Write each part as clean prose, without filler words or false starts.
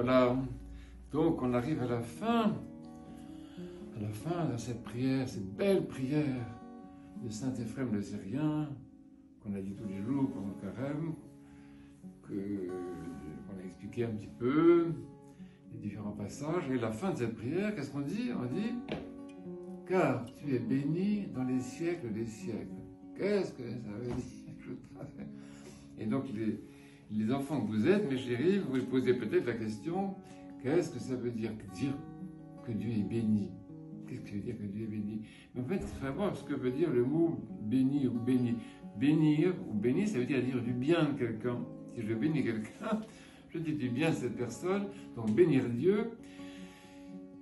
Voilà, donc on arrive à la fin de cette prière, cette belle prière de Saint Éphrem le Syrien, qu'on a dit tous les jours pendant le carême, qu'on a expliqué un petit peu, les différents passages. Et la fin de cette prière, qu'est-ce qu'on dit? On dit « Car tu es béni dans les siècles des siècles ». Qu'est-ce que ça veut dire? Et donc les enfants que vous êtes, mes chéris, vous vous posez peut-être la question, qu'est-ce que ça veut dire que Dieu est béni? Qu'est-ce que ça veut dire que Dieu est béni? Mais en fait, il faut voir ce que veut dire le mot béni ou béni. Bénir ou béni, ça veut dire du bien de quelqu'un. Si je bénis quelqu'un, je dis du bien à cette personne. Donc bénir Dieu,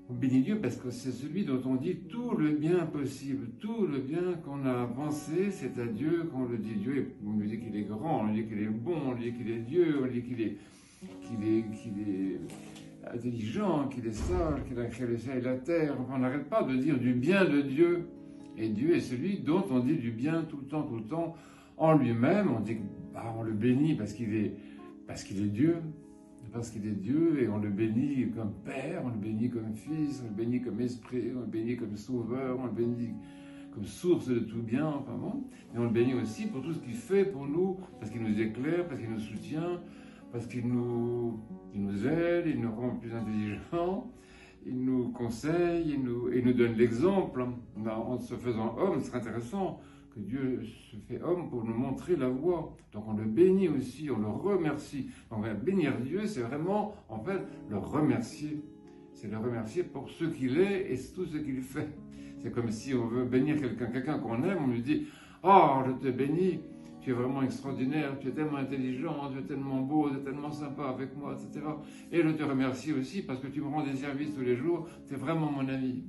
on bénit Dieu parce que c'est celui dont on dit tout le bien possible, tout le bien qu'on a pensé, c'est à Dieu qu'on le dit. Dieu, on lui dit qu'il est grand, on lui dit qu'il est bon, on lui dit qu'il est Dieu, on lui dit qu'il est intelligent, qu'il est sage, qu'il a créé le ciel et la terre. Enfin, on n'arrête pas de dire du bien de Dieu. Et Dieu est celui dont on dit du bien tout le temps, en lui-même. On dit, on le bénit parce qu'il est Dieu. Parce qu'il est Dieu, et on le bénit comme Père, on le bénit comme Fils, on le bénit comme Esprit, on le bénit comme Sauveur, on le bénit comme source de tout bien, enfin bon. Et on le bénit aussi pour tout ce qu'il fait pour nous, parce qu'il nous éclaire, parce qu'il nous soutient, parce qu'il nous aide, il nous rend plus intelligents, il nous conseille, il nous donne l'exemple. En se faisant homme, c'est intéressant que Dieu se fait homme pour nous montrer la voie. Donc on le bénit aussi, on le remercie. Donc bénir Dieu, c'est vraiment, en fait, le remercier. C'est le remercier pour ce qu'il est et tout ce qu'il fait. C'est comme si on veut bénir quelqu'un qu'on aime, on lui dit « Oh, je te bénis, tu es vraiment extraordinaire, tu es tellement intelligent, tu es tellement beau, tu es tellement sympa avec moi, etc. Et je te remercie aussi parce que tu me rends des services tous les jours, tu es vraiment mon ami. »